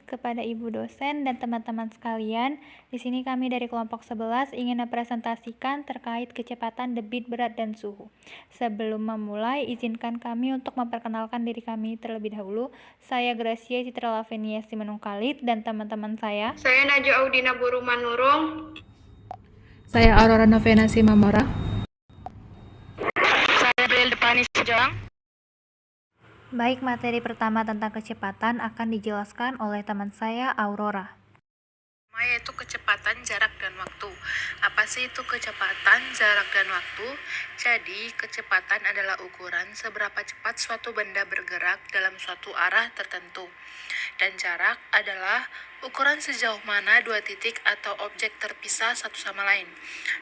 kepada Ibu dosen dan teman-teman sekalian. Di sini kami dari kelompok 11 ingin mempresentasikan terkait kecepatan, debit, berat, dan suhu. Sebelum memulai, izinkan kami untuk memperkenalkan diri kami terlebih dahulu. Saya Gracia Citra Lavenia Simanung Khalid dan teman-teman saya. Saya Najwa Audina Buru Manurung. Saya Aurora Novena Simamora. Saya Bril Depani Sejang. Baik, materi pertama tentang kecepatan akan dijelaskan oleh teman saya, Aurora. Yaitu kecepatan, jarak, dan waktu. Apa sih itu kecepatan, jarak, dan waktu? Jadi, kecepatan adalah ukuran seberapa cepat suatu benda bergerak dalam suatu arah tertentu. Dan jarak adalah ukuran sejauh mana dua titik atau objek terpisah satu sama lain.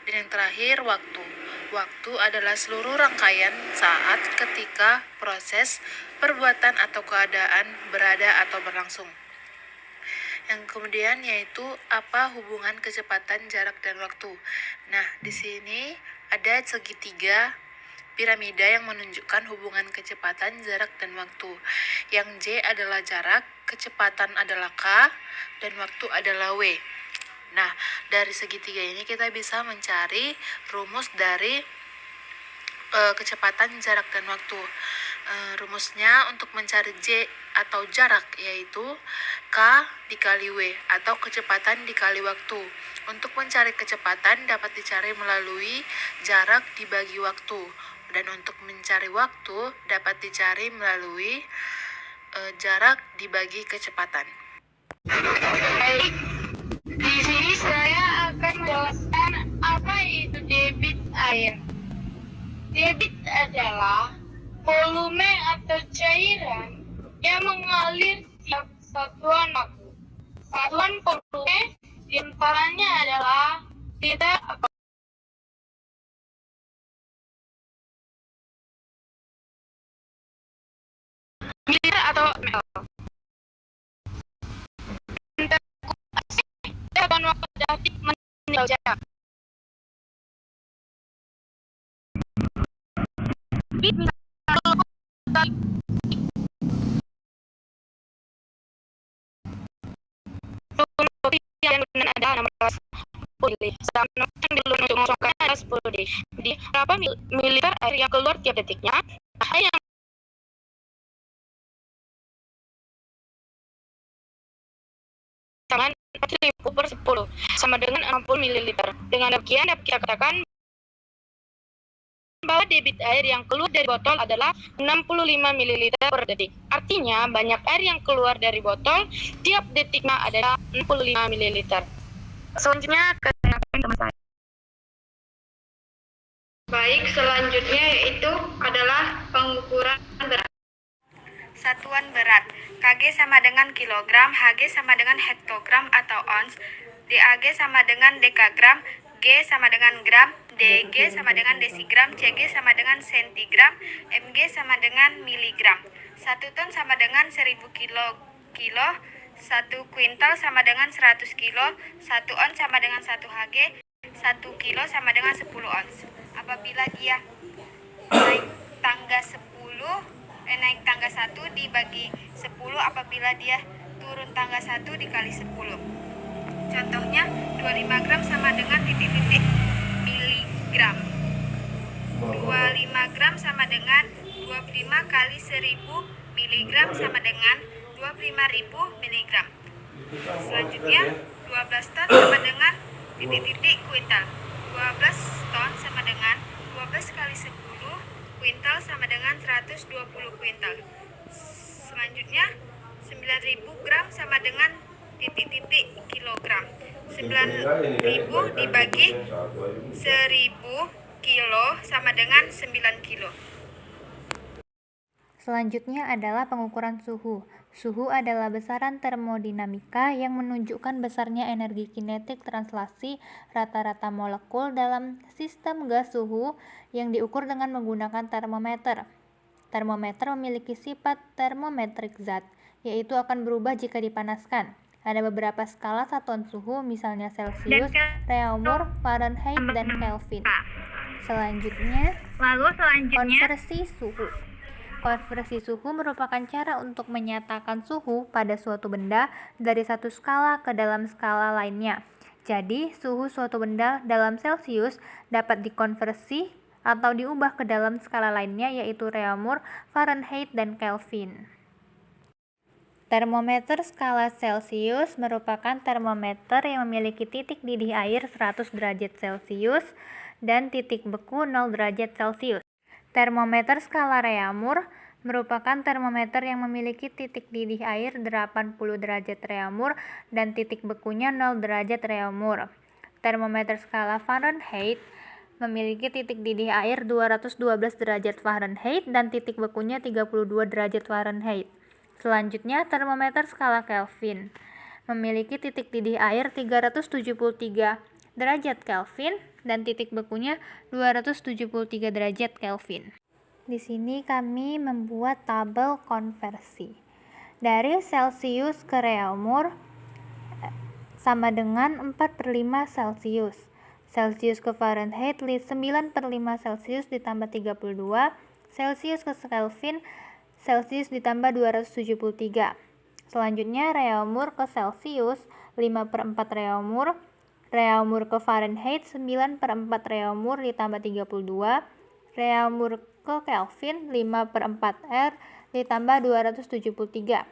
Dan yang terakhir, waktu. Waktu adalah seluruh rangkaian saat ketika proses, perbuatan, atau keadaan berada atau berlangsung. Yang kemudian yaitu apa hubungan kecepatan, jarak, dan waktu. Nah, di sini ada segitiga piramida yang menunjukkan hubungan kecepatan, jarak, dan waktu. Yang J adalah jarak, kecepatan adalah K, dan waktu adalah W. Nah, dari segitiga ini kita bisa mencari rumus dari kecepatan, jarak, dan waktu. Rumusnya untuk mencari J atau jarak yaitu K dikali W atau kecepatan dikali waktu. Untuk mencari kecepatan dapat dicari melalui jarak dibagi waktu, dan untuk mencari waktu dapat dicari melalui jarak dibagi kecepatan. Baik, di sini saya akan menjelaskan apa itu debit air. Debit adalah volume atau cairan yang mengalir tiap satuan waktu. Satuan volume diantaranya adalah liter atau mililiter atau ml. Satuan waktu detik meninggal jarak. Yang benar ada 16 mili. Sedangkan yang dulu untuk mengosongkan ada 10 D. Jadi berapa mililiter air yang keluar tiap detiknya? Yang dengan 1000/10 sama dengan 60 mililiter. Dengan demikian dapat kita katakan bahwa debit air yang keluar dari botol adalah 65 ml per detik. Artinya, banyak air yang keluar dari botol tiap detiknya adalah 65 ml. Selanjutnya, ke teman saya. Baik, selanjutnya yaitu adalah pengukuran berat. Satuan berat, kg sama dengan kilogram, hg sama dengan hektogram atau ons, dag sama dengan dekagram, g sama dengan gram, dg sama dengan desigram, cg sama dengan sentigram, mg sama dengan miligram. 1 ton sama dengan 1000 kilo, 1 kuintal sama dengan 100 kilo, 1 ons sama dengan 1 hg, 1 kilo sama dengan 10 ons. Apabila dia naik tangga 1 dibagi 10, apabila dia turun tangga 1 dikali 10. Contohnya 25 gram sama dengan titik-titik miligram. 25 gram sama dengan 25 kali 1000 miligram sama dengan 25.000 miligram. Selanjutnya 12 ton sama dengan titik-titik kuintal. 12 ton sama dengan 12 kali 10 kuintal sama dengan 120 kuintal. Selanjutnya 9.000 gram sama dengan titik-titik kilogram. 9.000 dibagi 1.000 kilo sama dengan 9 kilo. Selanjutnya adalah pengukuran suhu. Suhu adalah besaran termodinamika yang menunjukkan besarnya energi kinetik translasi rata-rata molekul dalam sistem gas suhu yang diukur dengan menggunakan termometer. Termometer memiliki sifat termometrik zat, yaitu akan berubah jika dipanaskan. Ada beberapa skala satuan suhu, misalnya Celsius, Reaumur, Fahrenheit, dan Kelvin. Selanjutnya, konversi suhu. Konversi suhu merupakan cara untuk menyatakan suhu pada suatu benda dari satu skala ke dalam skala lainnya. Jadi, suhu suatu benda dalam Celsius dapat dikonversi atau diubah ke dalam skala lainnya, yaitu Reaumur, Fahrenheit, dan Kelvin. Termometer skala Celsius merupakan termometer yang memiliki titik didih air 100 derajat Celcius dan titik beku 0 derajat Celcius. Termometer skala Reaumur merupakan termometer yang memiliki titik didih air 80 derajat Reaumur dan titik bekunya 0 derajat Reaumur. Termometer skala Fahrenheit memiliki titik didih air 212 derajat Fahrenheit dan titik bekunya 32 derajat Fahrenheit. Selanjutnya, termometer skala Kelvin memiliki titik didih air 373 derajat Kelvin dan titik bekunya 273 derajat Kelvin. Di sini kami membuat tabel konversi. Dari Celsius ke Reaumur sama dengan 4/5 Celsius. Celsius ke Fahrenheit 9/5 Celsius ditambah 32. Celsius ke Kelvin Celsius ditambah 273. Selanjutnya Reaumur ke Celsius 5/4 Reaumur. Reaumur ke Fahrenheit 9/4 Reaumur ditambah 32. Reaumur ke Kelvin 5/4 R ditambah 273.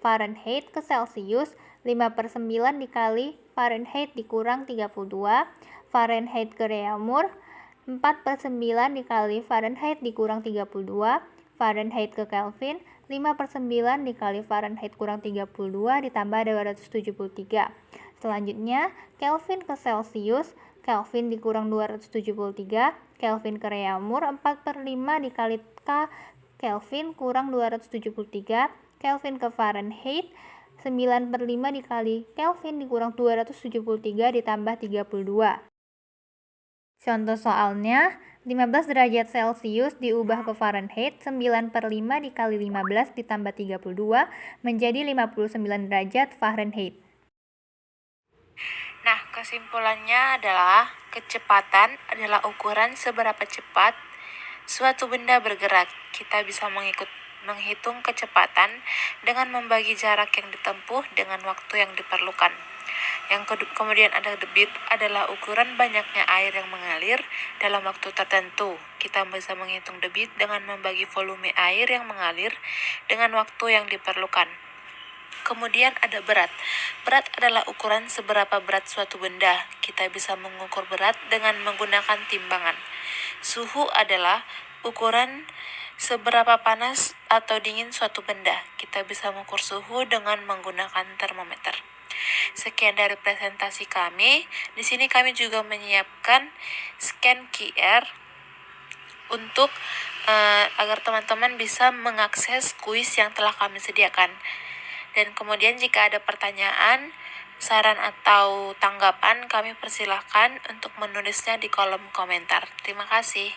Fahrenheit ke Celsius 5/9 dikali Fahrenheit dikurang 32. Fahrenheit ke Reaumur 4/9 dikali Fahrenheit dikurang 32. Fahrenheit ke Kelvin 5/9 dikali Fahrenheit kurang 32 ditambah 273. Selanjutnya Kelvin ke Celsius, Kelvin dikurang 273. Kelvin ke Reaumur 4/5 dikali K Kelvin kurang 273. Kelvin ke Fahrenheit 9/5 dikali Kelvin dikurang 273 ditambah 32. Contoh soalnya, 15 derajat Celcius diubah ke Fahrenheit 9/5 dikali 15 ditambah 32 menjadi 59 derajat Fahrenheit. Nah, kesimpulannya adalah kecepatan adalah ukuran seberapa cepat suatu benda bergerak. Kita bisa menghitung kecepatan dengan membagi jarak yang ditempuh dengan waktu yang diperlukan. Kemudian ada debit adalah ukuran banyaknya air yang mengalir dalam waktu tertentu. Kita bisa menghitung debit dengan membagi volume air yang mengalir dengan waktu yang diperlukan. Kemudian ada berat. Berat adalah ukuran seberapa berat suatu benda. Kita bisa mengukur berat dengan menggunakan timbangan. Suhu adalah ukuran seberapa panas atau dingin suatu benda. Kita bisa mengukur suhu dengan menggunakan termometer. Sekian dari presentasi kami. Di sini kami juga menyiapkan scan QR untuk agar teman-teman bisa mengakses kuis yang telah kami sediakan. Dan kemudian jika ada pertanyaan, saran atau tanggapan, kami persilahkan untuk menulisnya di kolom komentar. Terima kasih.